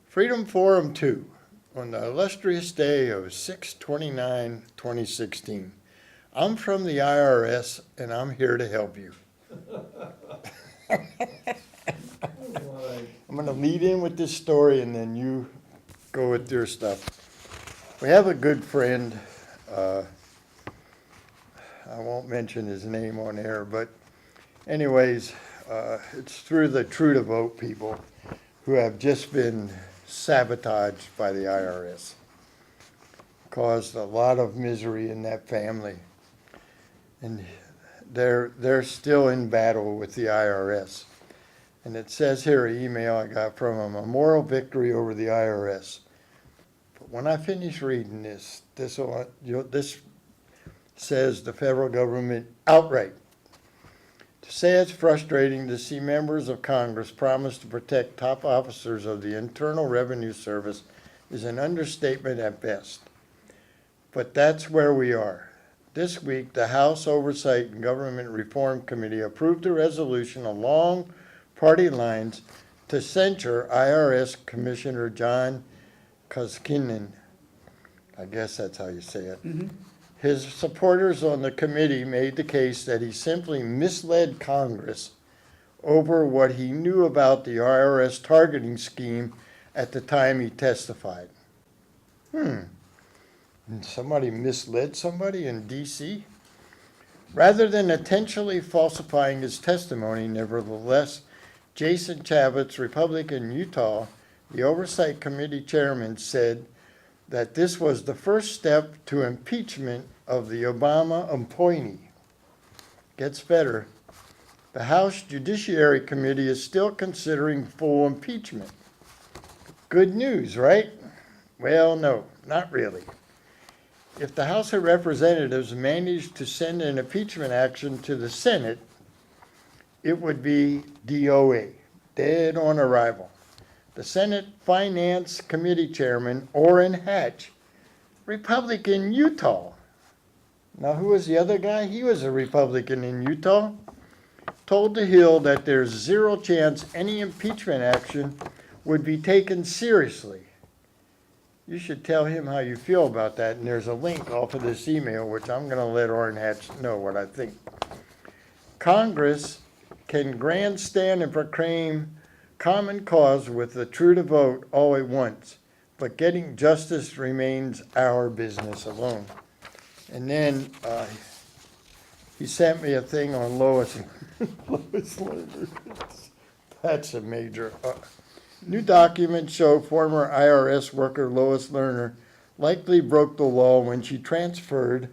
Freedom Forum 2, on the illustrious day of 6/29/2016. I'm from the IRS, and I'm here to help you. I'm going to lead in with this story, and then you go with your stuff. We have a good friend. I won't mention his name on air, but anyways, it's through the True to Vote people who have just been sabotaged by the IRS. Caused a lot of misery in that family. And they're still in battle with the IRS. And it says here, an email I got from them, a moral victory over the IRS. But when I finish reading this says the federal government outright. To say it's frustrating to see members of Congress promise to protect top officers of the Internal Revenue Service is an understatement at best. But that's where we are. This week, the House Oversight and Government Reform Committee approved a resolution along party lines to censure IRS Commissioner John Koskinen. I guess that's how you say it. Mm-hmm. His supporters on the committee made the case that he simply misled Congress over what he knew about the IRS targeting scheme at the time he testified. Somebody misled somebody in D.C.? Rather than intentionally falsifying his testimony, nevertheless, Jason Chaffetz, Republican Utah, the Oversight Committee chairman, said that this was the first step to impeachment of the Obama appointee. Gets better. The House Judiciary Committee is still considering full impeachment. Good news, right? Well, no, not really. If the House of Representatives managed to send an impeachment action to the Senate, it would be DOA, dead on arrival. The Senate Finance Committee Chairman, Orrin Hatch, Republican Utah. Now, who was the other guy? He was a Republican in Utah. Told the Hill that there's zero chance any impeachment action would be taken seriously. You should tell him how you feel about that, and there's a link off of this email, which I'm going to let Orrin Hatch know what I think. Congress can grandstand and proclaim common cause with the True to Vote all at once, but getting justice remains our business alone. And then he sent me a thing on Lois Lerner. That's a major. New documents show former IRS worker Lois Lerner likely broke the law when she transferred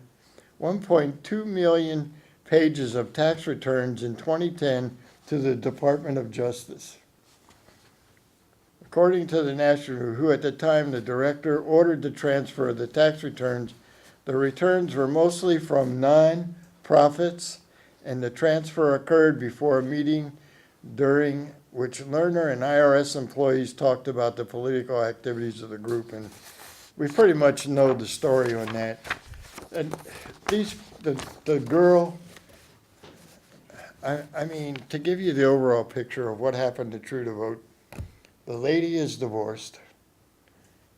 1.2 million pages of tax returns in 2010 to the Department of Justice. According to the National, who at the time the director ordered the transfer of the tax returns, the returns were mostly from non-profits, and the transfer occurred before a meeting during which Lerner and IRS employees talked about the political activities of the group, and we pretty much know the story on that. And the girl, I mean, to give you the overall picture of what happened to True to Vote, the lady is divorced.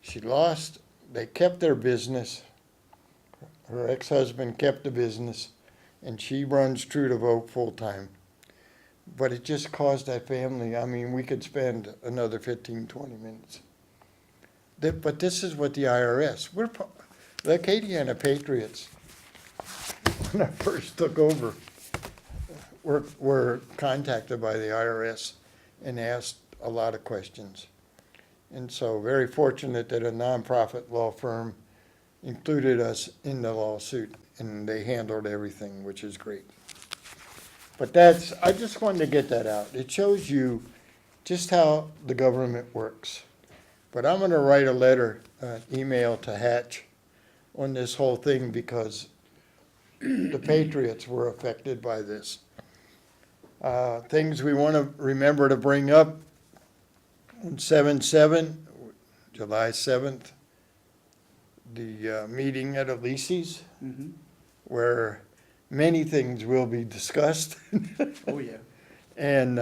She lost, they kept their business. Her ex-husband kept the business, and she runs True to Vote full-time. But it just caused that family, I mean, we could spend another 15, 20 minutes. But this is what the IRS, the Acadiana Patriots, when I first took over, were contacted by the IRS and asked a lot of questions. And so very fortunate that a nonprofit law firm included us in the lawsuit, and they handled everything, which is great. But I just wanted to get that out. It shows you just how the government works. But I'm going to write a letter, email to Hatch on this whole thing because the Patriots were affected by this. Things we want to remember to bring up on 7/7, July 7th, the meeting at Elise's, where many things will be discussed. Oh, yeah. And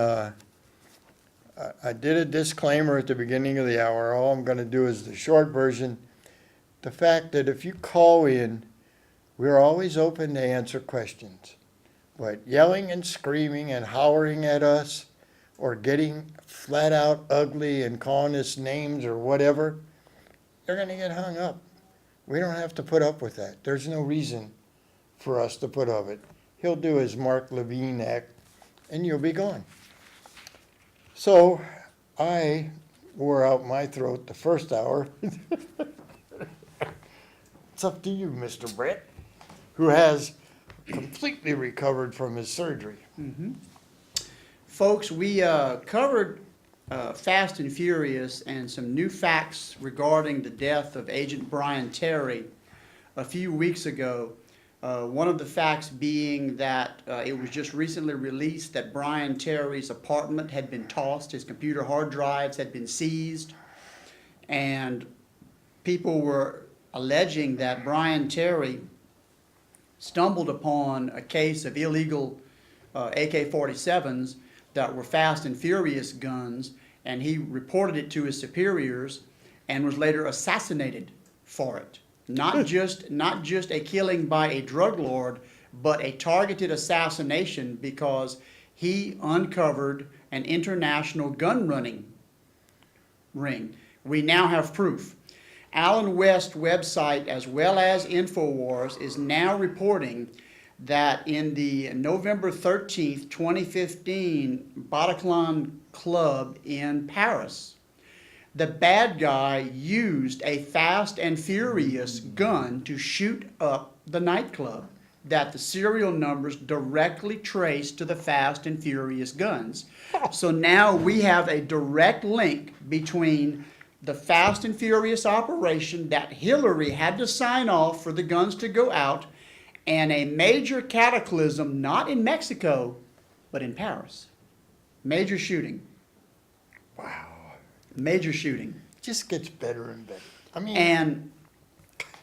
I did a disclaimer at the beginning of the hour. All I'm going to do is the short version. The fact that if you call in, we're always open to answer questions. But yelling and screaming and hollering at us or getting flat out ugly and calling us names or whatever, you're going to get hung up. We don't have to put up with that. There's no reason for us to put up with it. He'll do his Mark Levine act and you'll be gone. So I wore out my throat the first hour. It's up to you, Mr. Brett, who has completely recovered from his surgery. Mm-hmm. Folks, we covered Fast and Furious and some new facts regarding the death of Agent Brian Terry a few weeks ago. One of the facts being that it was just recently released that Brian Terry's apartment had been tossed, his computer hard drives had been seized, and people were alleging that Brian Terry stumbled upon a case of illegal AK-47s that were Fast and Furious guns, and he reported it to his superiors and was later assassinated for it. Not just a killing by a drug lord, but a targeted assassination because he uncovered an international gun running ring. We now have proof. Allen West website, as well as InfoWars, is now reporting that in the November 13th, 2015 Bataclan Club in Paris, the bad guy used a Fast and Furious gun to shoot up the nightclub, that the serial numbers directly trace to the Fast and Furious guns. So now we have a direct link between the Fast and Furious operation that Hillary had to sign off for the guns to go out, and a major cataclysm, not in Mexico, but in Paris. Major shooting. Wow. Major shooting. It just gets better and better. I mean, And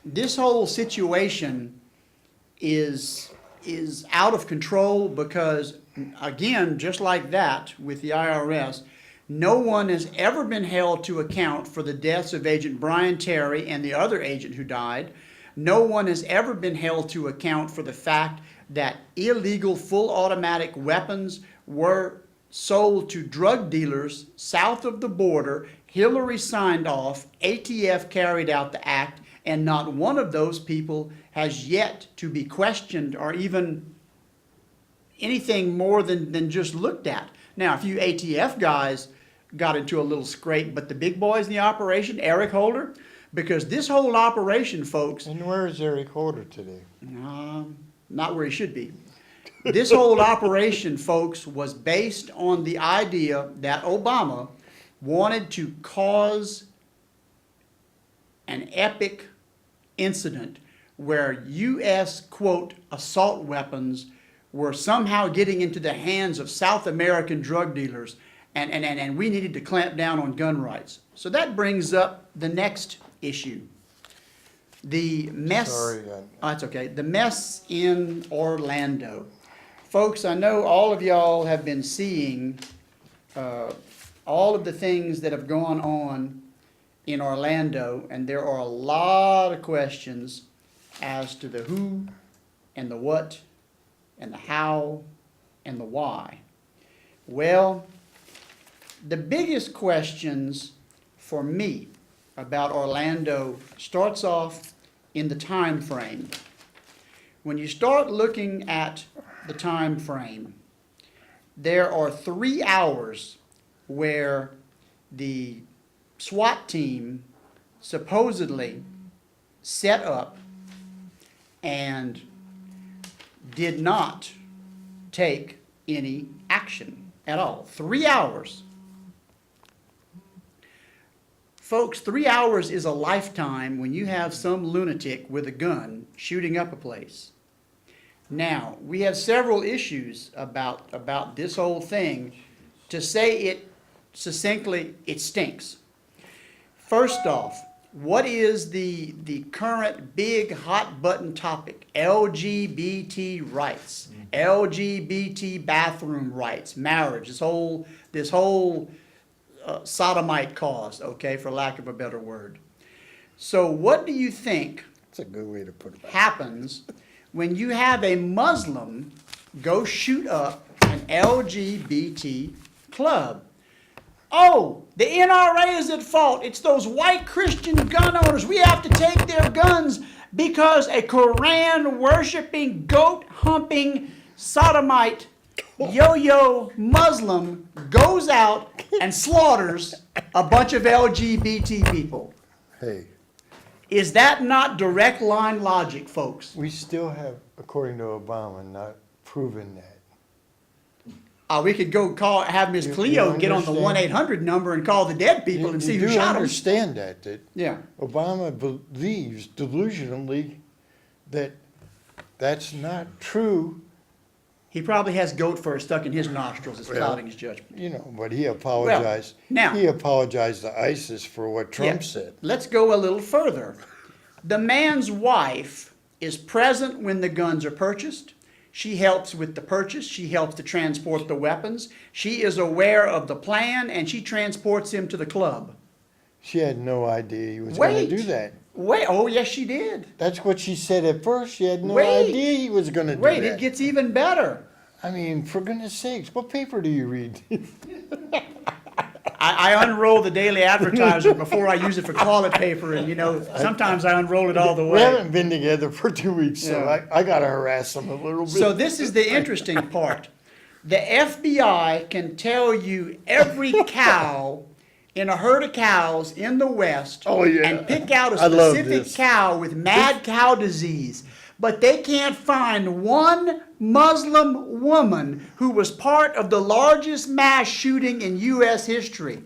this whole situation is out of control because, again, just like that with the IRS, no one has ever been held to account for the deaths of Agent Brian Terry and the other agent who died. No one has ever been held to account for the fact that illegal full automatic weapons were sold to drug dealers south of the border. Hillary signed off, ATF carried out the act, and not one of those people has yet to be questioned or even anything more than just looked at. Now, a few ATF guys got into a little scrape, but the big boys in the operation, Eric Holder, because this whole operation, folks... And where is Eric Holder today? Not where he should be. This whole operation, folks, was based on the idea that Obama wanted to cause an epic incident where U.S., quote, assault weapons were somehow getting into the hands of South American drug dealers, and we needed to clamp down on gun rights. So that brings up the next issue. The mess... Sorry. That's okay. The mess in Orlando. Folks, I know all of y'all have been seeing all of the things that have gone on in Orlando, and there are a lot of questions as to the who and the what and the how and the why. Well, the biggest questions for me about Orlando starts off in the time frame. When you start looking at the time frame, there are 3 hours where the SWAT team supposedly set up and did not take any action at all. 3 hours. Folks, 3 hours is a lifetime when you have some lunatic with a gun shooting up a place. Now, we have several issues about this whole thing. To say it succinctly, it stinks. First off, what is the current big hot button topic? LGBT rights, LGBT bathroom rights, marriage, this whole sodomite cause, okay, for lack of a better word. So what do you think That's a good way to put it. happens when you have a Muslim go shoot up an LGBT club? Oh, the NRA is at fault. It's those white Christian gun owners. We have to take their guns because a Koran worshiping, goat humping, sodomite, yo-yo Muslim goes out and slaughters a bunch of LGBT people. Hey, Is that not direct line logic, folks? we still have, according to Obama, not proven that. We could go have Miss You Cleo get on the understand? 1-800 number and call the dead people and see who shot them. understand that Yeah. Obama believes delusionally that that's not true, He probably has goat fur stuck in his nostrils. It's Well, clouding his judgment. but he apologized. now- He apologized to ISIS for what Trump Yeah. said. Let's go a little further. The man's wife is present when the guns are purchased. She helps with the purchase. She helps to transport the weapons. She is aware of the plan, and she transports him to the club. She had no idea he was going Wait. to do that. Wait, oh yes, she did. That's what she said at first. She had no Wait. idea he was going to do Wait, that. it gets even better. I mean, for goodness sakes, what paper do you read? I unroll the Daily Advertiser before I use it for toilet paper, and sometimes I unroll it all the We way. haven't been together for 2 weeks, so Yeah. I got to harass him a little bit. So this is the interesting part. The FBI can tell you every cow in a herd of cows in the West Oh, yeah. and pick out a I love specific this. cow with mad cow disease. But they can't find one Muslim woman who was part of the largest mass shooting in U.S. history.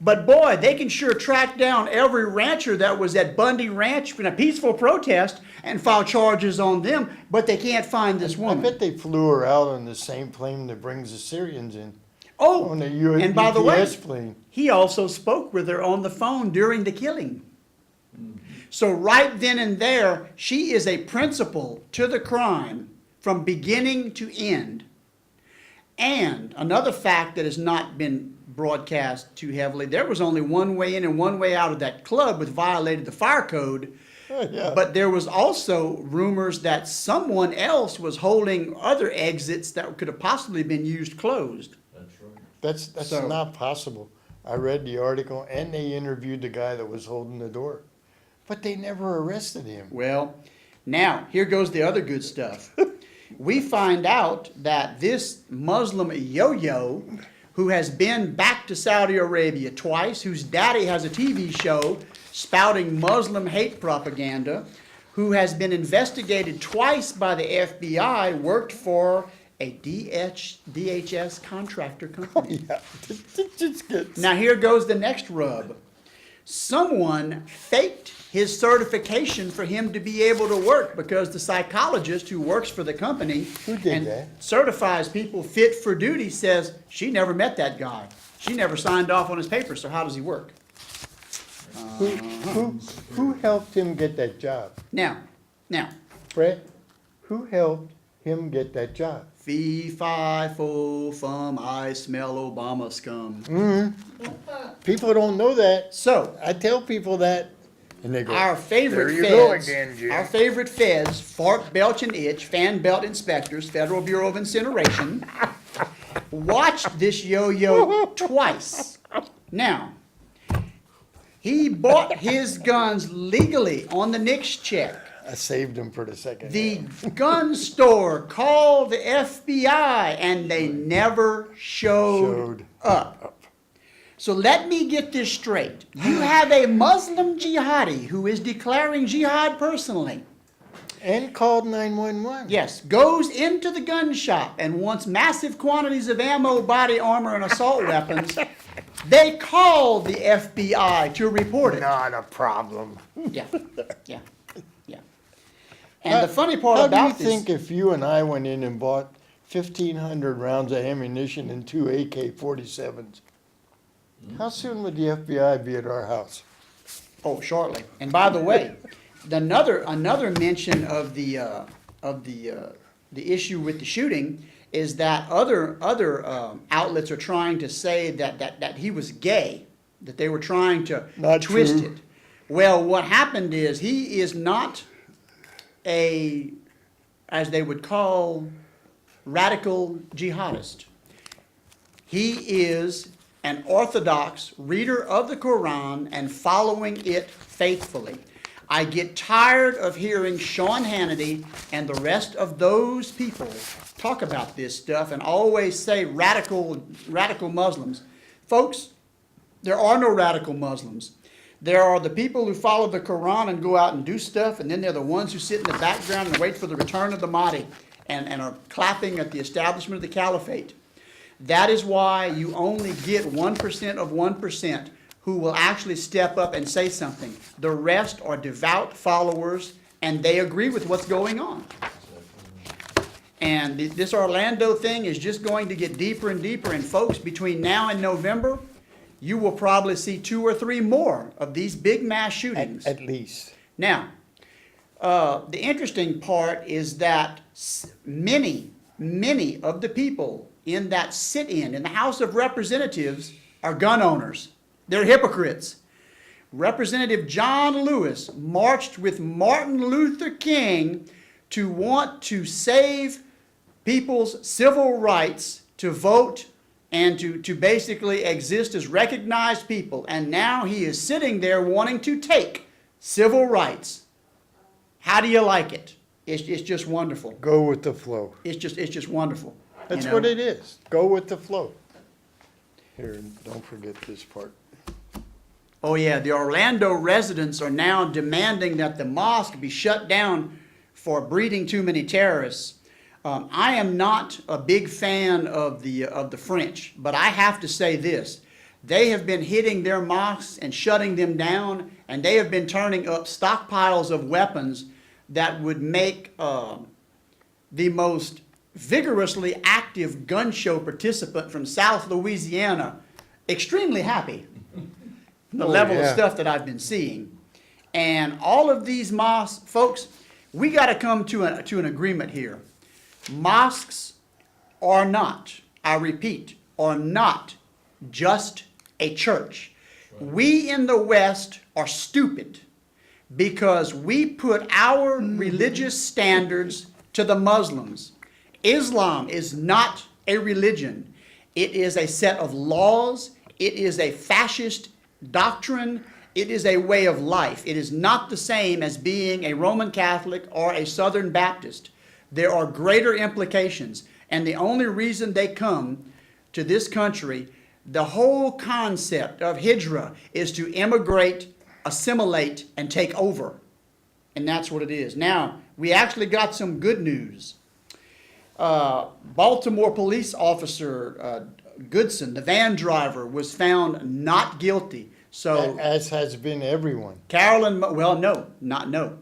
But boy, they can sure track down every rancher that was at Bundy Ranch in a peaceful protest and file charges on them, but they can't find this I woman. bet they flew her out on the same plane that brings the Syrians in. Oh, On the and by the way, UPS plane. he also spoke with her on the phone during the killing. So right then and there, she is a principal to the crime from beginning to end. And another fact that has not been broadcast too heavily, there was only one way in and one way out of that club, which violated the fire code. Yeah. But there was also rumors that someone else was holding other exits that could have possibly been used closed. That's So- not possible. I read the article, and they interviewed the guy that was holding the door. But they never arrested him. Well, now, here goes the other good stuff. We find out that this Muslim yo-yo, who has been back to Saudi Arabia twice, whose daddy has a TV show spouting Muslim hate propaganda, who has been investigated twice by the FBI, worked for a DHS contractor company. Yeah, it just gets. Now here goes the next rub. Someone faked his certification for him to be able to work because the psychologist who works for the company Who did and that? certifies people fit for duty says she never met that guy. She never signed off on his papers, so how does he work? Who helped him get that job? Now, Brett, who helped him get that job? fee, fi, fo, fum, I smell Obama scum. People don't know that. So, I tell people that, and they go, our favorite "There you go feds, again, Jim." our favorite feds, fart, belch, and itch, fan belt inspectors, Federal Bureau of Incineration, watched this yo-yo twice. Now, he bought his guns legally on the NICS check. I saved him for the second The half. gun store called the FBI and they never showed up. So let me get this straight. You have a Muslim jihadi who is declaring jihad personally. And called 911. Yes, goes into the gun shop and wants massive quantities of ammo, body armor, and assault weapons. They call the FBI to report it. Not a problem. Yeah, yeah, yeah. And the funny part How about do you this, think if you and I went in and bought 1,500 rounds of ammunition and 2 AK-47s, how soon would the FBI be at our house? oh, shortly. And by the way, another mention of the issue with the shooting is that other outlets are trying to say that he was gay, that they were trying to Not twist true. it. Well, what happened is he is not a, as they would call, radical jihadist. He is an orthodox reader of the Quran and following it faithfully. I get tired of hearing Sean Hannity and the rest of those people talk about this stuff and always say radical Muslims. Folks, there are no radical Muslims. There are the people who follow the Quran and go out and do stuff, and then they're the ones who sit in the background and wait for the return of the Mahdi and are clapping at the establishment of the caliphate. That is why you only get 1% of 1% who will actually step up and say something. The rest are devout followers, and they agree with what's going on. And this Orlando thing is just going to get deeper and deeper. And folks, between now and November, you will probably see 2 or 3 more of these big mass shootings. At least. Now, the interesting part is that many of the people in that sit-in in the House of Representatives are gun owners. They're hypocrites. Representative John Lewis marched with Martin Luther King to want to save people's civil rights to vote and to basically exist as recognized people. And now he is sitting there wanting to take civil rights. How do you like it? It's just wonderful. Go with the flow. It's just wonderful. That's you know? what it is. Go with the flow. Here, don't forget this part. Oh yeah, the Orlando residents are now demanding that the mosque be shut down for breeding too many terrorists. I am not a big fan of the French, but I have to say this. They have been hitting their mosques and shutting them down, and they have been turning up stockpiles of weapons that would make the most vigorously active gun show participant from South Louisiana extremely happy. The level of stuff that I've been seeing. And all of these mosques, folks, we got to come to an agreement here. Mosques are not, I repeat, are not just a church. We in the West are stupid because we put our religious standards to the Muslims. Islam is not a religion. It is a set of laws. It is a fascist doctrine. It is a way of life. It is not the same as being a Roman Catholic or a Southern Baptist. There are greater implications. And the only reason they come to this country, the whole concept of hijrah is to immigrate, assimilate, and take over. And that's what it is. Now, we actually got some good news. Baltimore police officer Goodson, the van driver, was found not guilty. So, as has been everyone. Carolyn, well, no.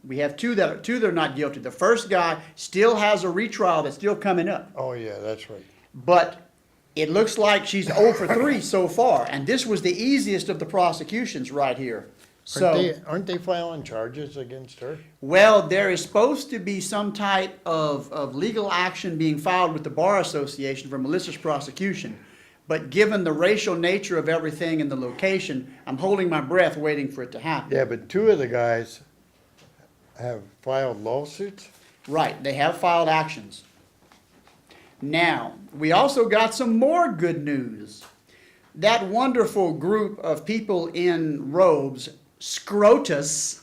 We have two that are not guilty. The first guy still has a retrial that's still coming up. Oh yeah, that's right. But it looks like she's 0 for 3 so far, and this was the easiest of the prosecutions right here. So, Aren't they filing charges against her? well, there is supposed to be some type of legal action being filed with the Bar Association for malicious prosecution. But given the racial nature of everything and the location, I'm holding my breath waiting for it to happen. Yeah, but 2 of the guys have filed lawsuits. Right, they have filed actions. Now, we also got some more good news. That wonderful group of people in robes, Scrotus,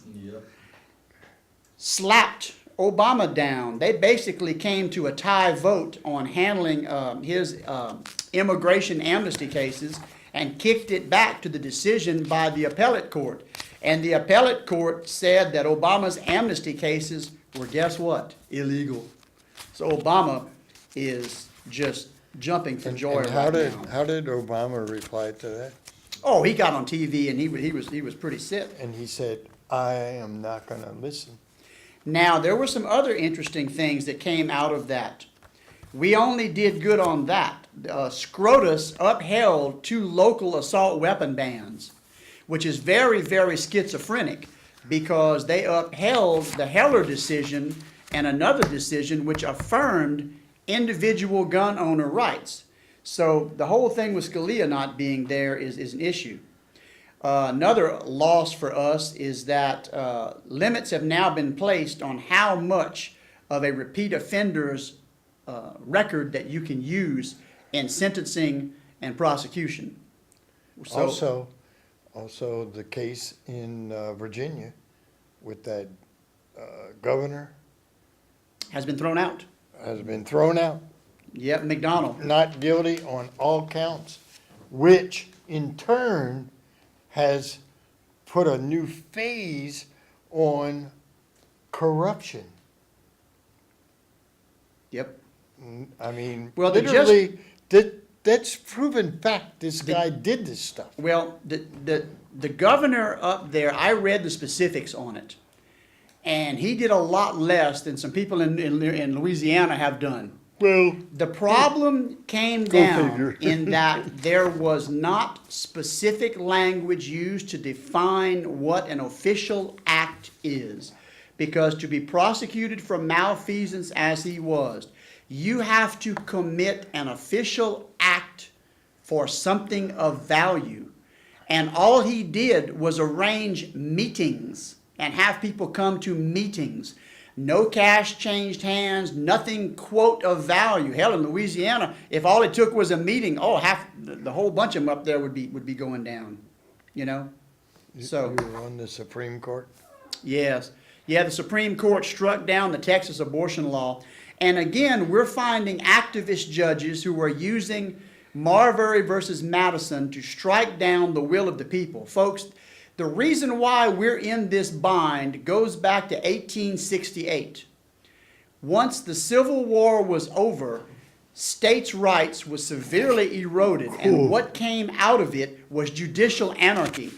slapped Obama down. They basically came to a tie vote on handling his immigration amnesty cases and kicked it back to the decision by the appellate court. And the appellate court said that Obama's amnesty cases were, guess what? Illegal. So Obama is just jumping for joy And right now. how did Obama reply to that? Oh, he got on TV and he was pretty sick. And he said, I am not going to listen. Now, there were some other interesting things that came out of that. We only did good on that. Scrotus upheld 2 local assault weapon bans, which is very, very schizophrenic because they upheld the Heller decision and another decision which affirmed individual gun owner rights. So the whole thing with Scalia not being there is an issue. Another loss for us is that limits have now been placed on how much of a repeat offender's record that you can use in sentencing and prosecution. So, Also the case in Virginia with that governor has been thrown out. has been thrown out, Yep, McDonald. not guilty on all counts, which in turn has put a new phase on corruption. Yep. I mean, Well, literally, that's proven fact. This guy did this stuff. Well, the governor up there, I read the specifics on it, and he did a lot less than some people in Louisiana have done. Well, The problem came Go down figure. in that there was not specific language used to define what an official act is. Because to be prosecuted for malfeasance as he was, you have to commit an official act for something of value. And all he did was arrange meetings and have people come to meetings. No cash changed hands, nothing, quote, of value. Hell, in Louisiana, if all it took was a meeting, the whole bunch of them up there would be going down, you know? So, you were on the Supreme Court? yes. Yeah, the Supreme Court struck down the Texas abortion law. And again, we're finding activist judges who are using Marbury versus Madison to strike down the will of the people. Folks, the reason why we're in this bind goes back to 1868. Once the Civil War was over, states' rights was severely eroded, and what came out of it was judicial anarchy.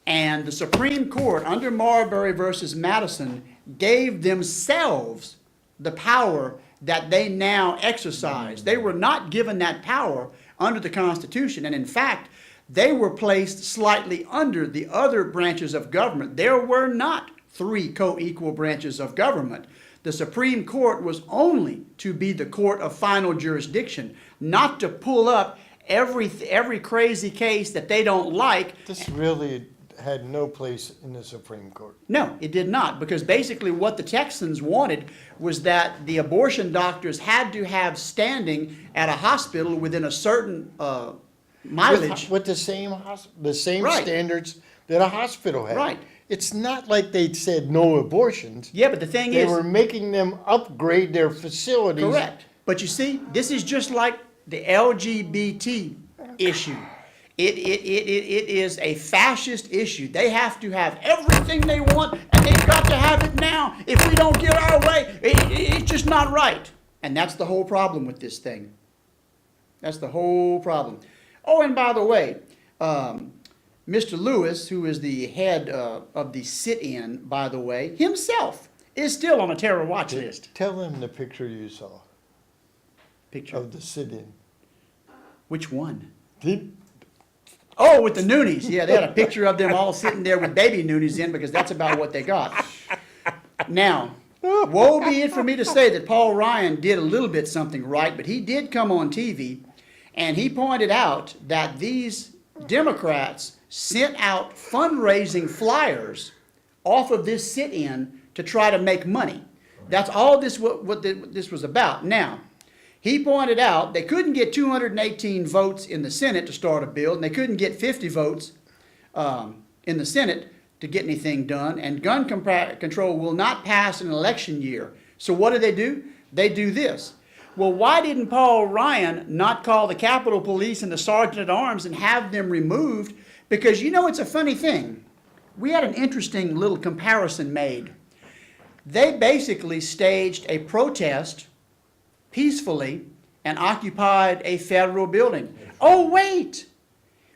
And the Supreme Court, under Marbury versus Madison, gave themselves the power that they now exercise. They were not given that power under the Constitution, and in fact, they were placed slightly under the other branches of government. There were not 3 co-equal branches of government. The Supreme Court was only to be the court of final jurisdiction, not to pull up every crazy case that they don't like. This really had no place in the Supreme Court. No, it did not, because basically what the Texans wanted was that the abortion doctors had to have standing at a hospital within a certain mileage. With the same Right. standards that a hospital had. Right. It's not like they said no abortions. Yeah, but the thing They is, were making them upgrade their facilities. correct. But you see, this is just like the LGBT issue. It is a fascist issue. They have to have everything they want, and they've got to have it now. If we don't get our way, it's just not right. And that's the whole problem with this thing. That's the whole problem. Oh, and by the way, Mr. Lewis, who is the head of the sit-in, by the way, himself is still on a terror watch list. Tell them the picture you saw Picture. of the sit-in. Which one? Did- Oh, with the Noonies. Yeah, they had a picture of them all sitting there with baby Noonies in, because that's about what they got. Now, woe be it for me to say that Paul Ryan did a little bit something right, but he did come on TV, and he pointed out that these Democrats sent out fundraising flyers off of this sit-in to try to make money. That's all this this was about. Now, he pointed out they couldn't get 218 votes in the Senate to start a bill, and they couldn't get 50 votes in the Senate to get anything done, and gun control will not pass in an election year. So what do? They do this. Well, why didn't Paul Ryan not call the Capitol Police and the Sergeant at Arms and have them removed? Because you know, it's a funny thing. We had an interesting little comparison made. They basically staged a protest peacefully and occupied a federal building. Oh, wait!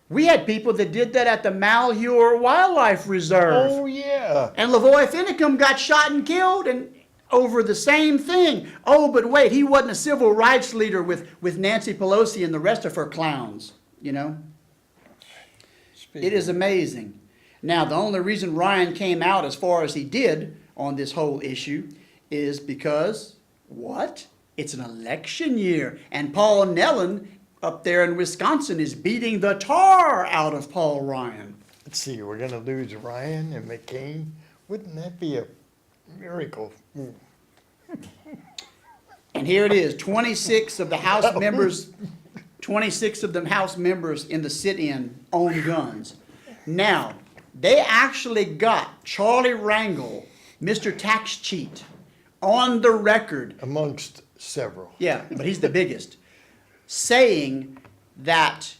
We had people that did that at the Malheur Wildlife Reserve. Oh, yeah. And Lavoy Finicum got shot and killed and over the same thing. Oh, but wait, he wasn't a civil rights leader with Nancy Pelosi and the rest of her clowns, you know? It is amazing. Now, the only reason Ryan came out as far as he did on this whole issue is because, what? It's an election year, and Paul Nellen up there in Wisconsin is beating the tar out of Paul Ryan. Let's see, we're gonna lose Ryan and McCain. Wouldn't that be a miracle? And here it is, 26 of the House members, 26 of the House members in the sit-in own guns. Now, they actually got Charlie Rangel, Mr. Tax Cheat, on the record. Amongst several. Yeah, but he's the biggest, saying that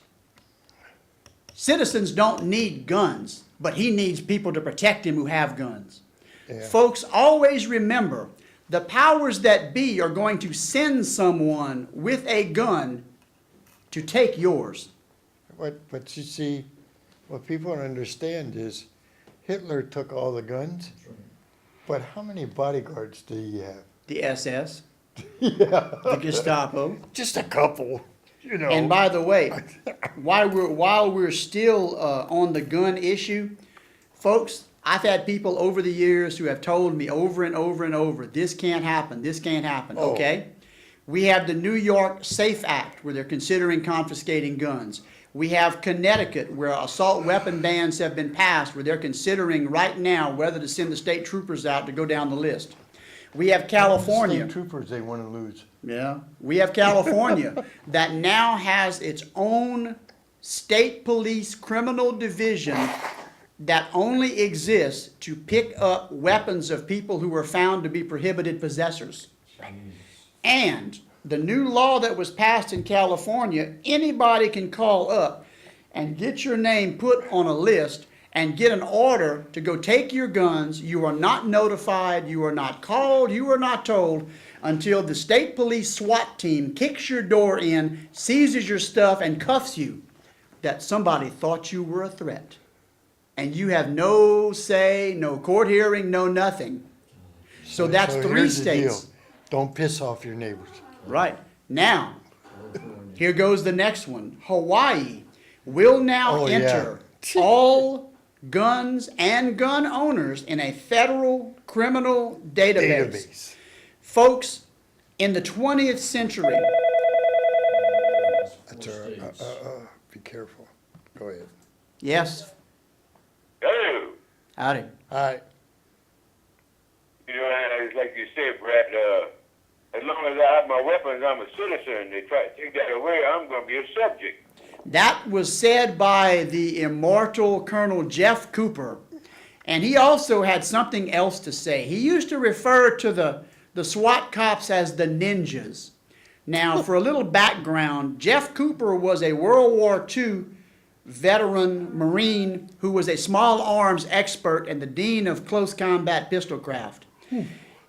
citizens don't need guns, but he needs people to protect him who have guns. Yeah. Folks, always remember, the powers that be are going to send someone with a gun to take yours. But you see, what people don't understand is Hitler took all the guns, but how many bodyguards did he have? The SS, Yeah, the Gestapo. just a couple, you know. And by the way, while we're still on the gun issue, folks, I've had people over the years who have told me over and over and over, this can't happen, this can't happen, Oh. okay? We have the New York SAFE Act, where they're considering confiscating guns. We have Connecticut, where assault weapon bans have been passed, where they're considering right now whether to send the state troopers out to go down the list. We have California. State troopers they want to lose. Yeah, we have California that now has its own state police criminal division that only exists to pick up weapons of people who were found to be prohibited possessors. And the new law that was passed in California, anybody can call up and get your name put on a list and get an order to go take your guns. You are not notified, you are not called, you are not told until the state police SWAT team kicks your door in, seizes your stuff, and cuffs you that somebody thought you were a threat. And you have no say, no court hearing, no nothing. So that's three here's the deal. states. Don't piss off your neighbors. Right. Now, here goes the next one. Hawaii will now Oh, yeah. enter all guns and gun owners in a federal criminal database. Folks, in the 20th century, That's be careful. Go ahead. yes, Hello. howdy. All right. You know, it's like you said, Brad, as long as I have my weapons, I'm a citizen. They try to take that away, I'm going to be a subject. That was said by the immortal Colonel Jeff Cooper. And he also had something else to say. He used to refer to the SWAT cops as the ninjas. Now, for a little background, Jeff Cooper was a World War II veteran Marine who was a small arms expert and the dean of close combat pistol craft.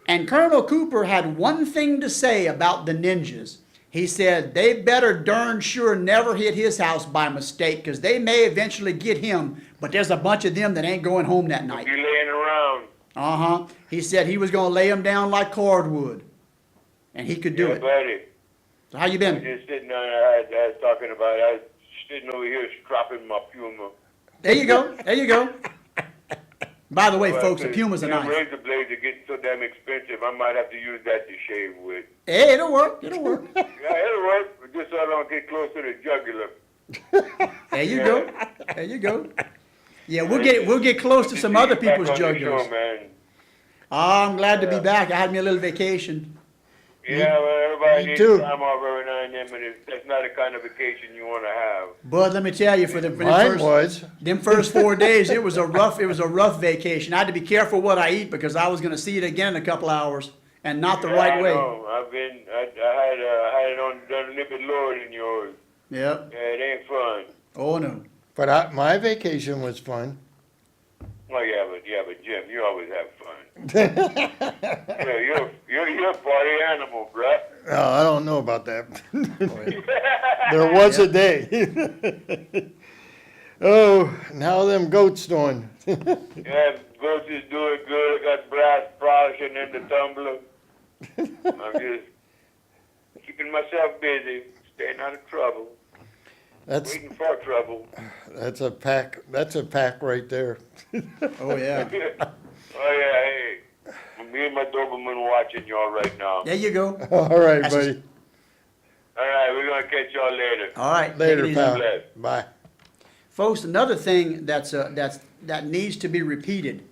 And Colonel Cooper had one thing to say about the ninjas. He said, they better darn sure never hit his house by mistake, because they may eventually get him, but there's a bunch of them that ain't going home that night. You laying around. Uh-huh. He said he was going to lay them down like cordwood, and he could do it. Buddy. So how you been? Just sitting on, I was talking about, I was sitting over here stropping my Puma. There you go. There you go. By the way, Well, folks, the Pumas are nice. Razor blades are getting so damn expensive, I might have to use that to shave with. Hey, it'll work. It'll work. Yeah, it'll work, but just so I don't get close to the jugular. There you go. There you go. Yeah, we'll get close to some other people's Back on the jugulars. show, man. Oh, I'm glad to be back. I had me a little vacation. Yeah, well, everybody me needs too. time off every now and then, but that's not the kind of vacation you want to have. But let me tell you, for the Mine was. them first 4 days, it was a rough vacation. I had to be careful what I eat because I was going to see it again in a couple hours, and not the right I way. know. I had it on done a little bit lower than yours. Yep. Yeah, it ain't fun. Oh no. But my vacation was fun. Oh yeah, but Jim, you always have fun. Yeah, you're a party animal, bruh. Oh, I don't know about that. There was a day. Oh, and how them goats doing? Yeah, goats is doing good. Got brass polishing in the tumbler. I'm just keeping myself busy, staying out of trouble, That's waiting for trouble. that's a pack. That's a pack right there. Oh yeah. Oh yeah, hey, my Me and my Doberman watching y'all right now. There you go. All right, That's buddy. All right, we're gonna catch y'all later. All right. take Later, it easy. pal. Bless. Bye. Folks, another thing that needs to be repeated.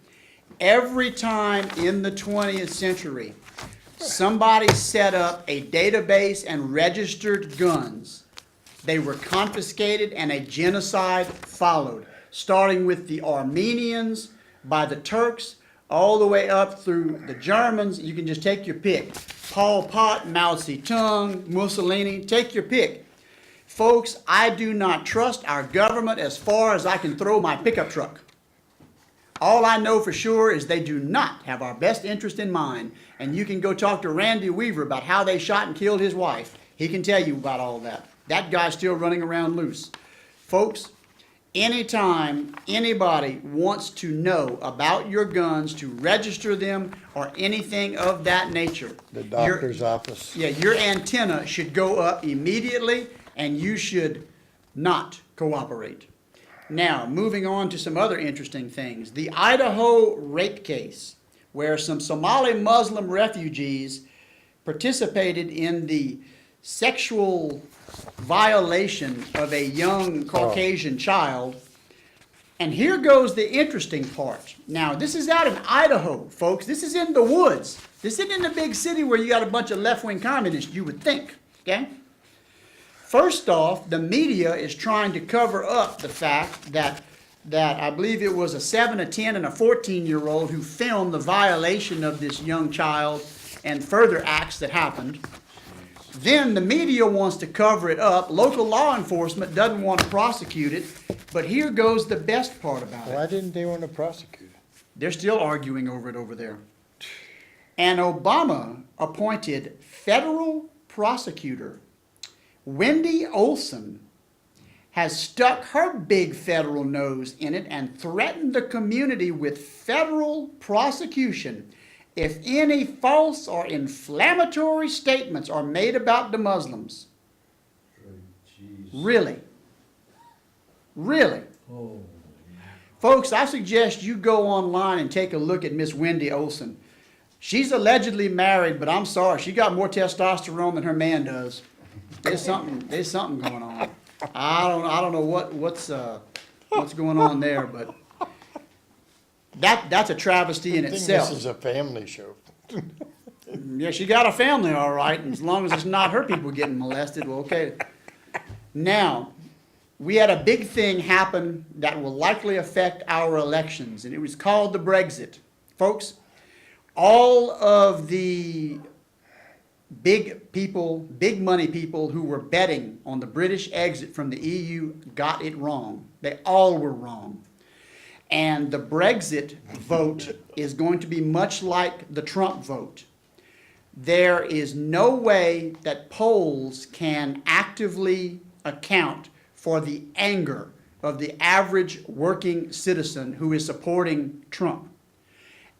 Every time in the 20th century, somebody set up a database and registered guns, they were confiscated and a genocide followed, starting with the Armenians, by the Turks, all the way up through the Germans. You can just take your pick. Pol Pot, Mao Zedong, Mussolini, take your pick. Folks, I do not trust our government as far as I can throw my pickup truck. All I know for sure is they do not have our best interest in mind. And you can go talk to Randy Weaver about how they shot and killed his wife. He can tell you about all that. That guy's still running around loose. Folks, anytime anybody wants to know about your guns, to register them, or anything of that nature, The doctor's office. yeah, your antenna should go up immediately, and you should not cooperate. Now, moving on to some other interesting things. The Idaho rape case, where some Somali Muslim refugees participated in the sexual violation of a young Caucasian child. And here goes the interesting part. Now, this is out in Idaho, folks. This is in the woods. This isn't in a big city where you got a bunch of left-wing communists, you would think, okay? First off, the media is trying to cover up the fact that I believe it was a 7, a 10, and a 14-year-old who filmed the violation of this young child and further acts that happened. Then the media wants to cover it up. Local law enforcement doesn't want to prosecute it. But here goes the best part about it. Why didn't they want to prosecute it? They're still arguing over it over there. An Obama appointed federal prosecutor, Wendy Olson, has stuck her big federal nose in it and threatened the community with federal prosecution if any false or inflammatory statements are made about the Muslims. Really? Really? Oh, Folks, I suggest you go online and take a look at Miss Wendy Olson. She's allegedly married, but I'm sorry, she got more testosterone than her man does. There's something going on. I don't know what's going on there, but that's a travesty in I think itself. this is a family show. Yeah, she got a family, all right, and as long as it's not her people getting molested, well, okay. Now, we had a big thing happen that will likely affect our elections, and it was called the Brexit. Folks, all of the big people, big money people who were betting on the British exit from the EU got it wrong. They all were wrong. And the Brexit vote is going to be much like the Trump vote. There is no way that polls can actively account for the anger of the average working citizen who is supporting Trump.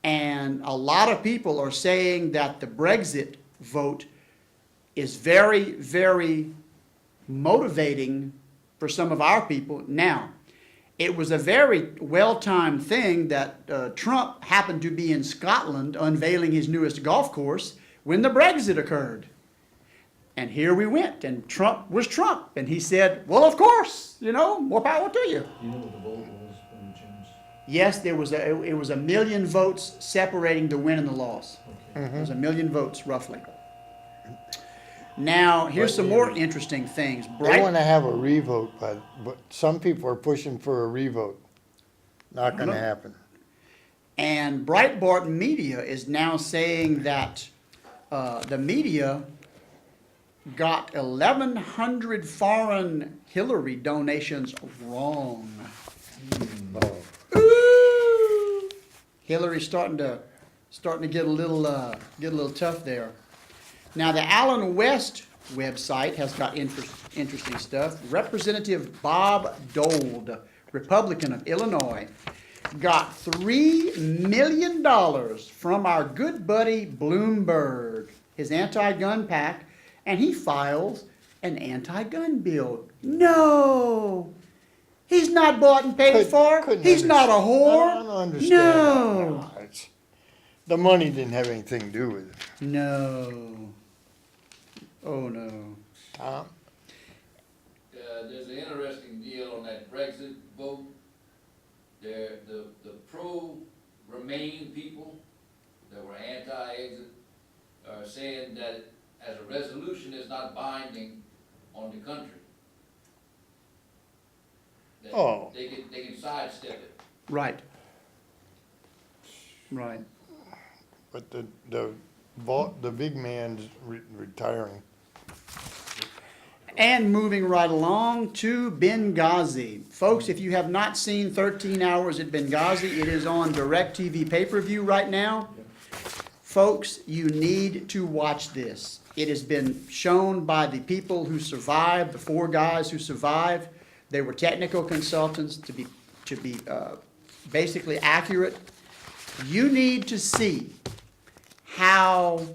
And a lot of people are saying that the Brexit vote is very, very motivating for some of our people. Now, it was a very well-timed thing that Trump happened to be in Scotland unveiling his newest golf course when the Brexit occurred. And here we went, and Trump was Trump. And he said, well, of course, more power to you. you know what the vote was when you changed? Yes, it was 1 million votes separating the win and the loss. Okay. It was 1 million votes, roughly. Now, here's some more interesting things. They want to have a revote, but some people are pushing for a revote. Not going to happen. And Breitbart Media is now saying that the media got 1,100 foreign Hillary donations wrong. Ooh. Hillary's starting to get a little tough there. Now, the Allen West website has got interesting stuff. Representative Bob Dole, Republican of Illinois, got $3 million from our good buddy Bloomberg, his anti-gun pack, and he files an anti-gun bill. No! He's not bought and paid for. Couldn't He's not a whore. I don't understand. No. The money didn't have anything to do with it. No. Oh, no. Tom? There's an interesting deal on that Brexit vote. The pro-Remain people that were anti-exit are saying that as a resolution is not binding on the country. That Oh. They can sidestep it. Right. Right. But the big man's retiring. And moving right along to Benghazi. Folks, if you have not seen 13 Hours at Benghazi, it is on DirecTV pay-per-view right now. Folks, you need to watch this. It has been shown by the people who survived, the 4 guys who survived. They were technical consultants to be basically accurate. You need to see how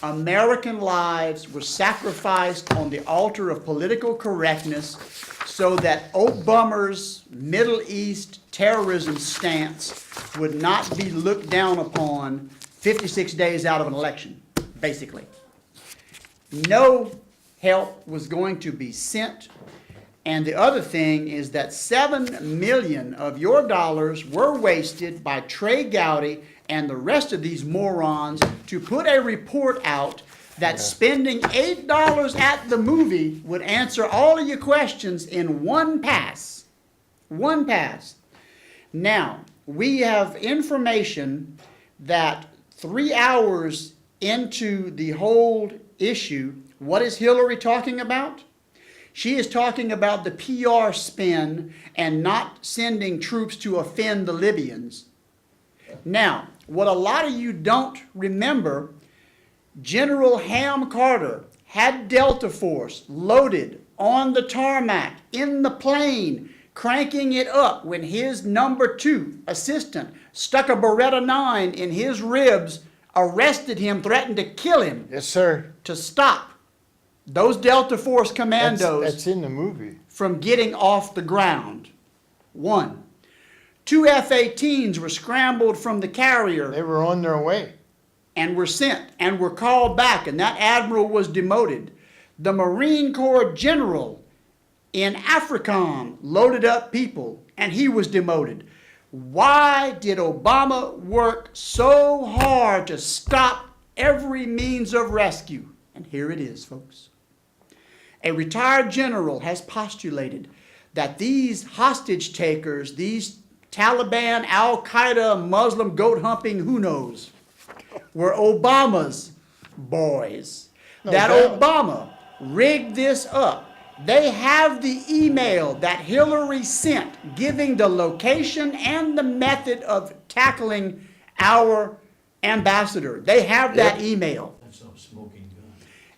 American lives were sacrificed on the altar of political correctness so that Obama's Middle East terrorism stance would not be looked down upon 56 days out of an election, basically. No help was going to be sent. And the other thing is that $7 million of your dollars were wasted by Trey Gowdy and the rest of these morons to put a report out that spending $8 at the movie would answer all of your questions in one pass. One pass. Now, we have information that 3 hours into the whole issue, what is Hillary talking about? She is talking about the PR spin and not sending troops to offend the Libyans. Now, what a lot of you don't remember, General Ham Carter had Delta Force loaded on the tarmac, in the plane, cranking it up when his number 2 assistant stuck a Beretta 9 in his ribs, arrested him, threatened to kill him. Yes, sir. To stop those Delta Force commandos That's in the movie. from getting off the ground. 1. 2 F-18s were scrambled from the carrier They were on their way. and were sent and were called back, and that admiral was demoted. The Marine Corps general in AFRICOM loaded up people, and he was demoted. Why did Obama work so hard to stop every means of rescue? And here it is, folks. A retired general has postulated that these hostage takers, these Taliban, Al-Qaeda, Muslim goat humping, who knows, were Obama's boys. No that doubt. Obama rigged this up. They have the email that Hillary sent giving the location and the method of tackling our ambassador. They have that email. That's a smoking gun.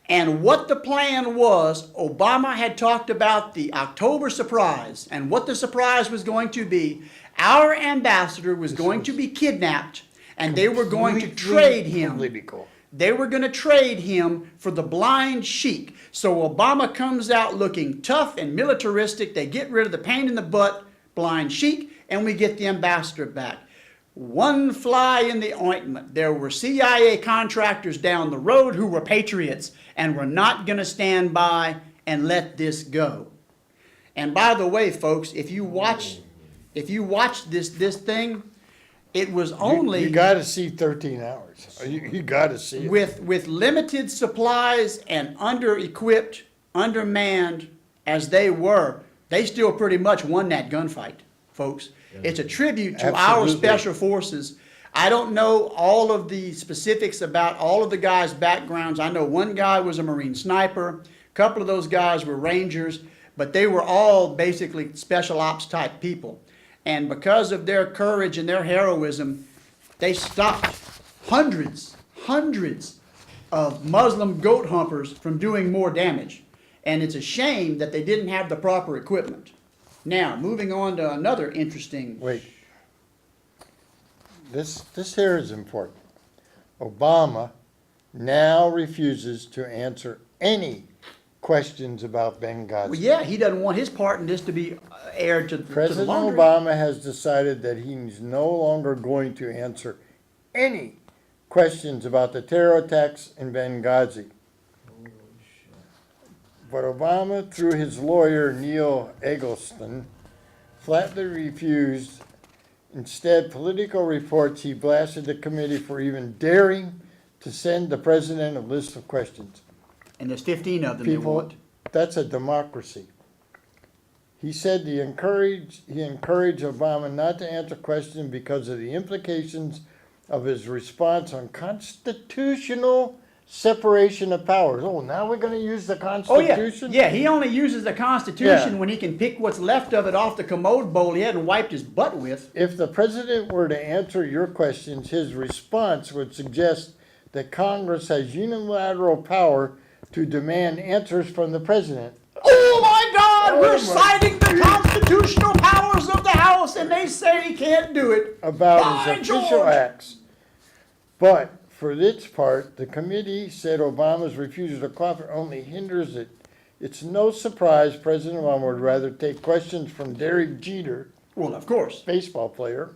And what the plan was, Obama had talked about the October surprise, and what the surprise was going to be. Our ambassador was going to be kidnapped, and they were going to trade him. Political. They were going to trade him for the blind sheik. So Obama comes out looking tough and militaristic. They get rid of the pain in the butt, blind sheik, and we get the ambassador back. One fly in the ointment. There were CIA contractors down the road who were patriots and were not going to stand by and let this go. And by the way, folks, if you watch this thing, it was only You got to see 13 hours. You got to see it. with limited supplies and under-equipped, undermanned as they were, they still pretty much won that gunfight, folks. It's a tribute to our Absolutely. special forces. I don't know all of the specifics about all of the guys' backgrounds. I know one guy was a Marine sniper, a couple of those guys were Rangers, but they were all basically special ops type people. And because of their courage and their heroism, they stopped hundreds of Muslim goat humpers from doing more damage. And it's a shame that they didn't have the proper equipment. Now, moving on to another interesting. Wait. This here is important. Obama now refuses to answer any questions about Benghazi. Well, yeah, he doesn't want his part in this to be aired to the President laundry. Obama has decided that he's no longer going to answer any questions about the terror attacks in Benghazi. Holy shit. But Obama, through his lawyer Neil Eggleston, flatly refused. Instead, Politico reports he blasted the committee for even daring to send the president a list of questions. And there's 15 of them they People, want. that's a democracy. He said he encouraged Obama not to answer questions because of the implications of his response on constitutional separation of powers. Oh, now we're gonna use the Oh, yeah. Constitution? Yeah, he only uses the Constitution Yeah. when he can pick what's left of it off the commode bowl he hadn't wiped his butt with. If the president were to answer your questions, his response would suggest that Congress has unilateral power to demand answers from the president. Oh my God, Oh we're my citing the constitutional powers of the House and they say he can't do it. About By his official George. acts. But for its part, the committee said Obama's refusal to cooperate only hinders it. It's no surprise President Obama would rather take questions from Derek Jeter, Well, of course. baseball player,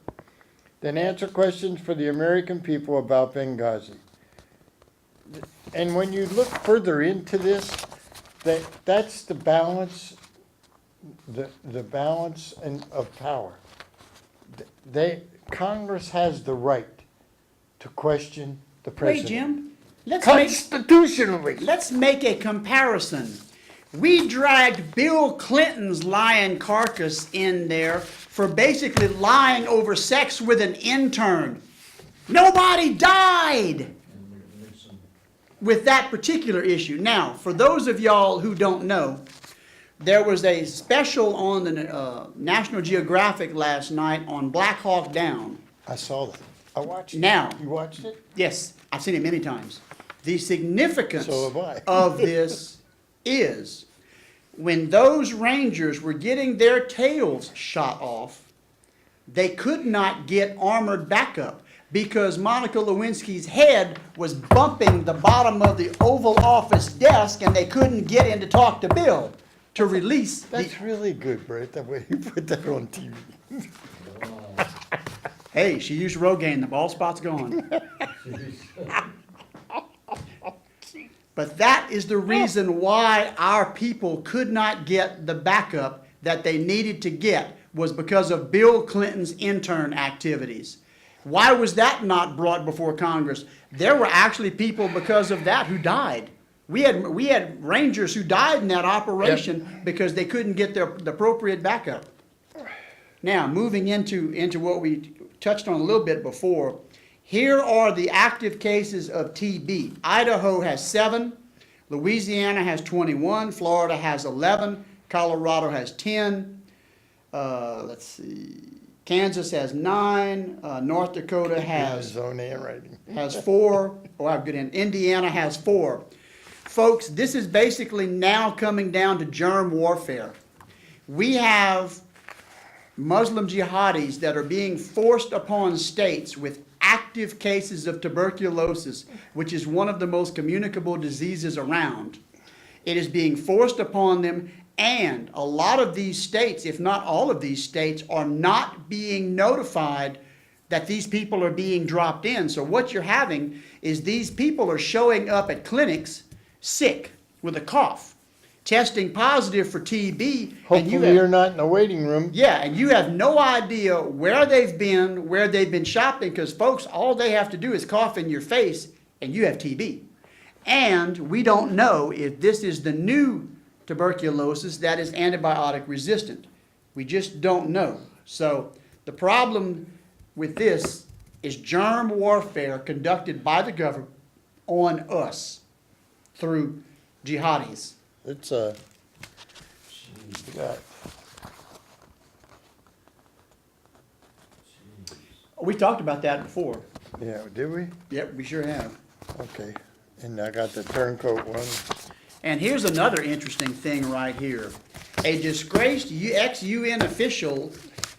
than answer questions for the American people about Benghazi. And when you look further into this, that's the balance, the balance of power. Congress has the right to question the Wait, president. Jim, Constitutionally. let's make a comparison. We dragged Bill Clinton's lying carcass in there for basically lying over sex with an intern. Nobody died And Nixon. with that particular issue. Now, for those of y'all who don't know, there was a special on the National Geographic last night on Black Hawk Down. I saw that. I watched it. Now, You watched it? yes, I've seen it many times. The significance So have I. of this is when those Rangers were getting their tails shot off, they could not get armored backup because Monica Lewinsky's head was bumping the bottom of the Oval Office desk and they couldn't get in to talk to Bill to release the... That's really good, Brett, the way you put that on TV. Wow. Hey, she used Rogaine, the bald spot's gone. But that is the reason why our people could not get the backup that they needed to get, was because of Bill Clinton's intern activities. Why was that not brought before Congress? There were actually people because of that who died. We had Rangers who died in that operation because they couldn't get the appropriate backup. Now, moving into what we touched on a little bit before, here are the active cases of TB. Idaho has 7, Louisiana has 21, Florida has 11, Colorado has 10, let's see, Kansas has 9, North Dakota has Zone handwriting. 4. Oh, I have good in. Indiana has 4. Folks, this is basically now coming down to germ warfare. We have Muslim jihadis that are being forced upon states with active cases of tuberculosis, which is one of the most communicable diseases around. It is being forced upon them, and a lot of these states, if not all of these states, are not being notified that these people are being dropped in. So what you're having is these people are showing up at clinics sick with a cough, testing positive for TB. Hopefully you're not in the waiting room. Yeah, and you have no idea where they've been shopping, because folks, all they have to do is cough in your face and you have TB. And we don't know if this is the new tuberculosis that is antibiotic resistant. We just don't know. So the problem with this is germ warfare conducted by the government on us through jihadis. It's Jeez. got- Jeez. We talked about that before. yeah, did we? Yep, we sure have. Okay. And I got the turncoat one. And here's another interesting thing right here. A disgraced ex-UN official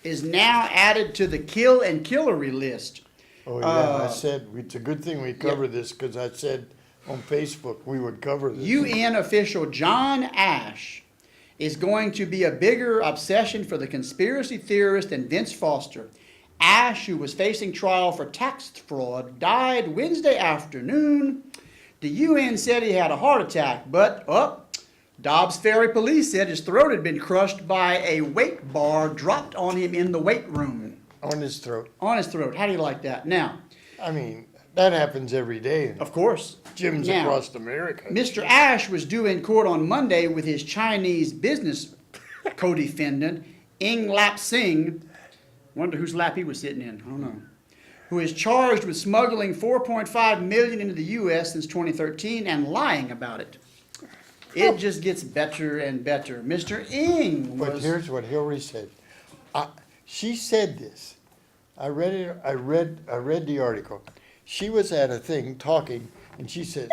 is now added to the kill and killery list. Oh, yeah, I said, it's a good thing we covered this, because I said on Facebook we would cover this. UN official John Ash is going to be a bigger obsession for the conspiracy theorist than Vince Foster. Ash, who was facing trial for tax fraud, died Wednesday afternoon. The UN said he had a heart attack, but Dobbs Ferry police said his throat had been crushed by a weight bar dropped on him in the weight room. On his throat. On his throat. How do you like that? Now, I mean, that happens every day in of course. gyms Now, across America. Mr. Ash was due in court on Monday with his Chinese business co-defendant, Ing Lap Singh. Wonder whose lap he was sitting in. I don't know. Who is charged with smuggling $4.5 million into the U.S. since 2013 and lying about it. It just gets better and better. Mr. Ing But was. here's what Hillary said. She said this. I read it. I read the article. She was at a thing talking, and she says,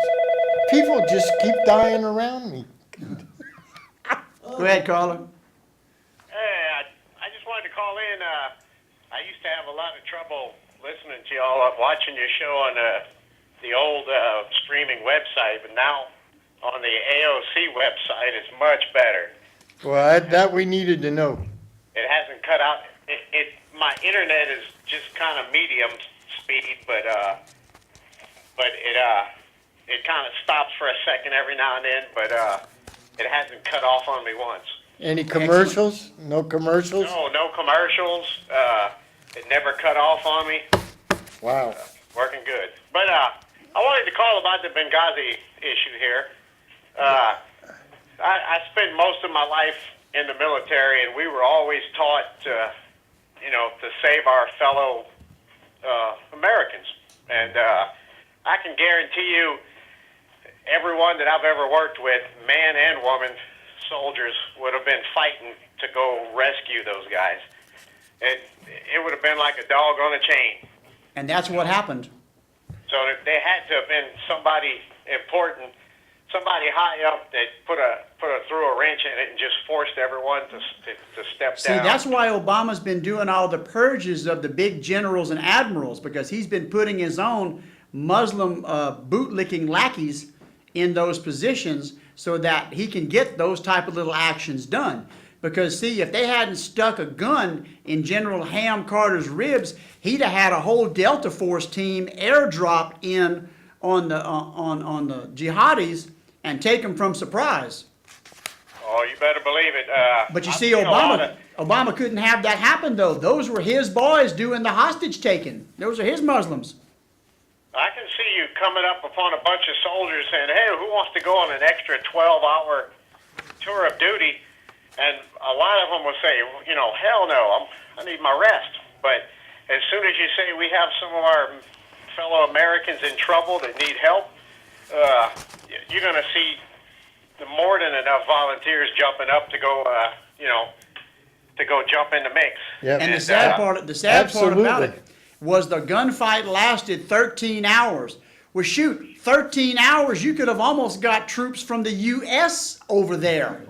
"People just keep dying around me." Go ahead, caller. Hey, I just wanted to call in. I used to have a lot of trouble listening to y'all, watching your show on the old streaming website, but now on the AOC website, it's much better. Well, that we needed to know. It hasn't cut out. My internet is just kind of medium speed, but it kind of stops for a second every now and then, but it hasn't cut off on me once. Any commercials? No commercials? No commercials. It never cut off on me. Wow. Working good. But I wanted to call about the Benghazi issue here. I spent most of my life in the military, and we were always taught to save our fellow Americans. And I can guarantee you, everyone that I've ever worked with, man and woman, soldiers, would have been fighting to go rescue those guys. It would have been like a dog on a chain. And that's what happened. So they had to have been somebody important, somebody high up that threw a wrench in it and just forced everyone to step See, down. that's why Obama's been doing all the purges of the big generals and admirals, because he's been putting his own Muslim bootlicking lackeys in those positions so that he can get those type of little actions done. Because see, if they hadn't stuck a gun in General Ham Carter's ribs, he'd have had a whole Delta Force team airdrop in on the jihadis and take them from surprise. Oh, you better believe it. But you I've see, seen a lot of- Obama couldn't have that happen though. Those were his boys doing the hostage taking. Those are his Muslims. I can see you coming up upon a bunch of soldiers saying, "Hey, who wants to go on an extra 12-hour tour of duty?" And a lot of them will say, "Hell no, I need my rest." But as soon as you say we have some of our fellow Americans in trouble that need help, you're going to see more than enough volunteers jumping up to go, to go jump in the mix. Yep. And the sad part about Absolutely. it was the gunfight lasted 13 hours. Well, shoot, 13 hours, you could have almost got troops from the U.S. over there.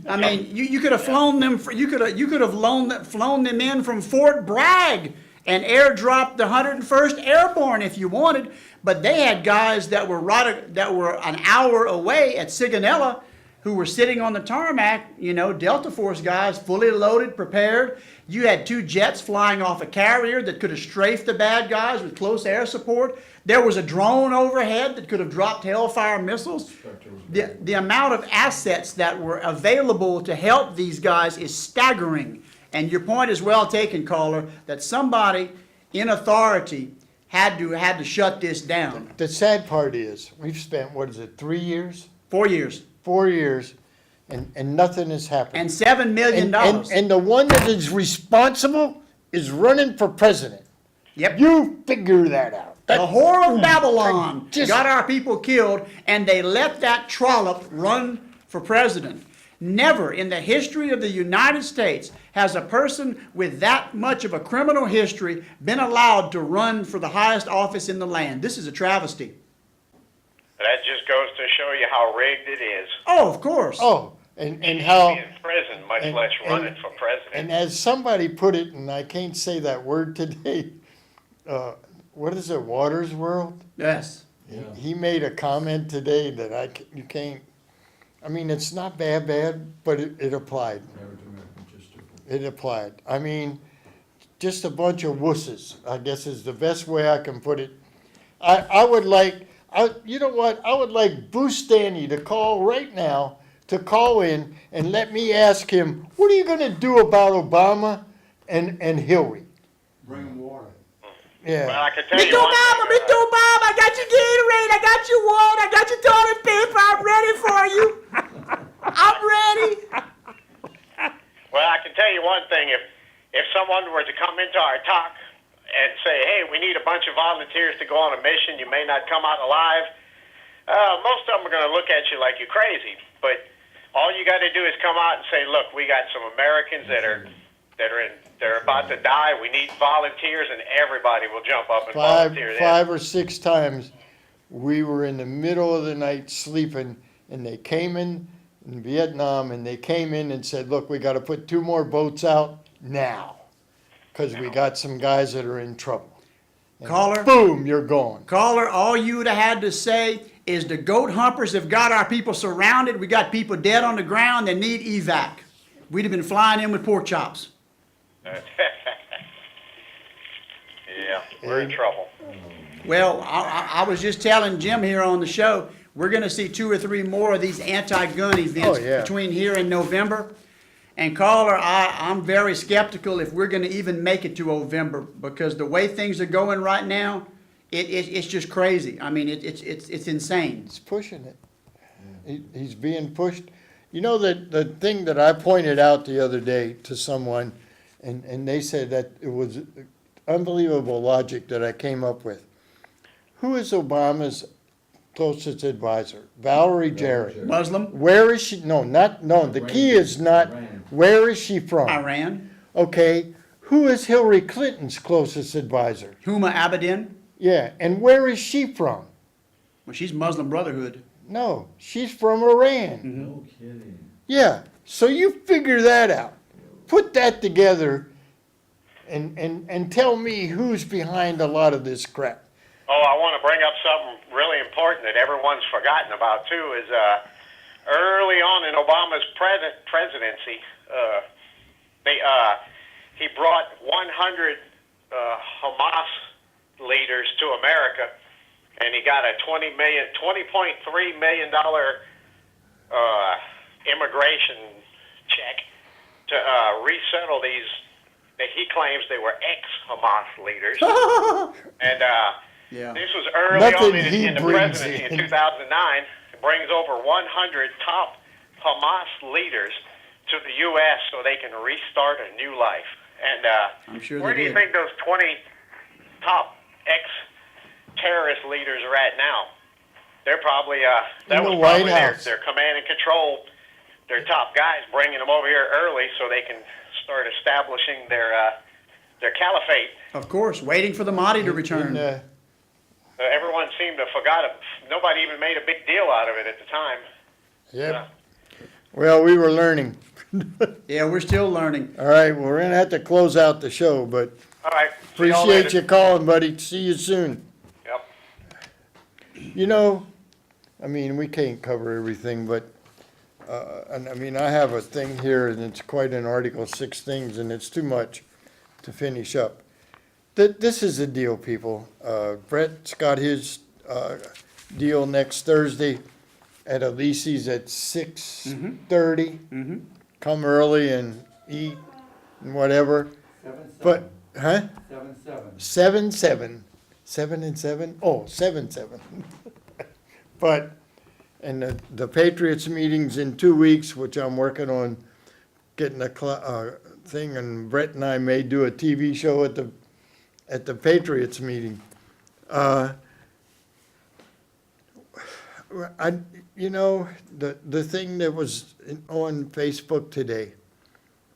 I mean, you could have flown them. You could have flown them in from Fort Bragg and airdropped the 101st Airborne if you wanted. But they had guys that were an hour away at Sigonella, who were sitting on the tarmac. Delta Force guys, fully loaded, prepared. You had 2 jets flying off a carrier that could have strafed the bad guys with close air support. There was a drone overhead that could have dropped Hellfire missiles. The amount of assets that were available to help these guys is staggering. And your point is well taken, caller, that somebody in authority had to shut this down. The sad part is, we've spent, 3 years? 4 years. 4 years, and nothing has happened. And $7 million. And the one that is responsible is running for president. Yep. You figure that out. The whore of Babylon Just- got our people killed, and they let that trollop run for president. Never in the history of the United States has a person with that much of a criminal history been allowed to run for the highest office in the land. This is a travesty. That just goes to show you how rigged it is. Oh, of course. Oh, and how, Be in prison, much and- less running and- for president. and as somebody put it, and I can't say that word today, what is it, Waters World? Yes. Yeah. He made a comment today that you can't, I mean, it's not bad, but it applied. Average American just different. It applied. I mean, just a bunch of wusses, I guess is the best way I can put it. I would like, you know what, I would like Bruce Stanley to call right now, to call in and let me ask him, what are you gonna do about Obama and Hillary? Bring them water. Well, Yeah, I can tell you one thing, Mr. Obama, I got your Gatorade, I got your water, I got your toilet paper, I'm ready for you. I'm ready. Well, I can tell you one thing. If someone were to come into our talk and say, hey, we need a bunch of volunteers to go on a mission, you may not come out alive, most of them are going to look at you like you're crazy. But all you got to do is come out and say, look, we got some Americans that are about to die. We need volunteers, and everybody will jump up and volunteer. five or six times, we were in the middle of the night sleeping, and they came in Vietnam, and they came in and said, look, we gotta put 2 more boats out now, because we got some guys that are in trouble. And Caller? boom, you're gone. Caller, all you would have had to say is the goat humpers have got our people surrounded. We got people dead on the ground that need evac. We'd have been flying in with pork chops. Yeah, we're in trouble. Well, I was just telling Jim here on the show, we're gonna see 2 or 3 more of these anti-gun events Oh, yeah. between here and November. And caller, I'm very skeptical if we're gonna even make it to November, because the way things are going right now, it's just crazy. I mean, it's insane. He's pushing it. He's being pushed. You know, the thing that I pointed out the other day to someone, and they said that it was unbelievable logic that I came up with. Who is Obama's closest advisor? Valerie Jarrett. Muslim, Where is she? No, the key is not, where is she from? Iran, Okay, who is Hillary Clinton's closest advisor? Huma Abedin, Yeah, and where is she from? well, she's Muslim Brotherhood. No, she's from Iran. No kidding. Yeah, so you figure that out. Put that together and tell me who's behind a lot of this crap. Oh, I want to bring up something really important that everyone's forgotten about too. Is early on in Obama's presidency, he brought 100 Hamas leaders to America, and he got a $20.3 million immigration check to resettle these. That he claims they were ex-Hamas leaders, and Yeah. this was early Nothing on he in the brings presidency in in. 2009. It brings over 100 top Hamas leaders to the U.S. so they can restart a new life. And I'm sure where they do you did. think those 20 top ex-terrorist leaders are at now? They're probably that In the was White probably House. their command and control, their top guys, bringing them over here early so they can start establishing their caliphate. Of course, waiting for the Mahdi to return. And, Everyone seemed to forgot it. Nobody even made a big deal out of it at the time. yep. Well, we were learning. Yeah, we're still learning. All right, well, we're gonna have to close out the show, but All right. See y'all appreciate later. you calling, buddy. See you soon. Yep. You know, I mean, we can't cover everything, but, and I mean, I have a thing here, and it's quite an article, 6 things, and it's too much to finish up. This is the deal, people. Brett's got his deal next Thursday at Elise's at 6:30. Come early and eat and whatever. But, huh? 7-7. 7 and 7? Oh, 7-7. But, and the Patriots meeting's in 2 weeks, which I'm working on getting a thing, and Brett and I may do a TV show at the Patriots meeting. You know, the thing that was on Facebook today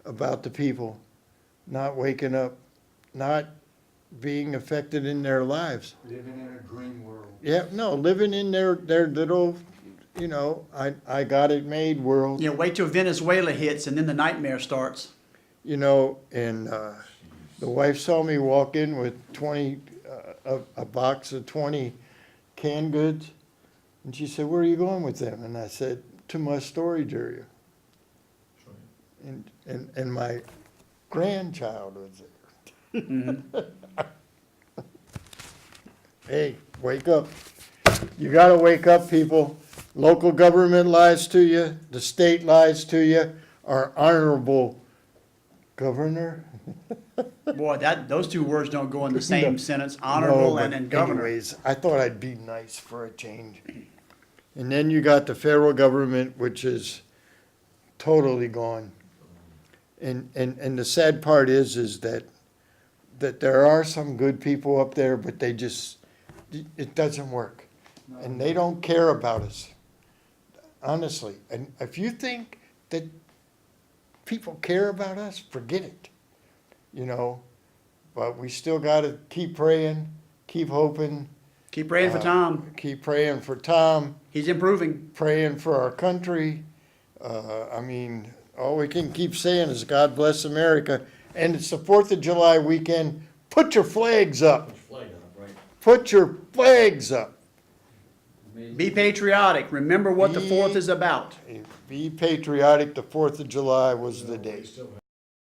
about the people not waking up, not being affected in their lives. Living in a dream world. Yeah, no, living in their little, you know, I got it made world. You know, wait till Venezuela hits and then the nightmare starts. You know, and the wife saw me walk in with 20, a box of 20 canned goods, and she said, "Where are you going with them?" And I said, "To my storage area." And my grandchild was there. Hey, wake up. You gotta wake up, people. Local government lies to you, the state lies to you, our honorable governor. Boy, those two words don't go in the No. same sentence, No, honorable but and then governor. Anyways, I thought I'd be nice for a change. And then you got the federal government, which is totally gone. And the sad part is that there are some good people up there, but they just, it doesn't work. And they don't care about us, honestly. And if you think that people care about us, forget it, you know? But we still gotta keep praying, keep hoping. Keep praying for Tom. Keep praying for Tom, He's improving. praying for our country. I mean, all we can keep saying is God bless America. And it's the 4th of July weekend. Put your flags up. Put your flags up. Be patriotic. Remember what the Be- 4th is about. Be patriotic. The 4th of July was the day. We still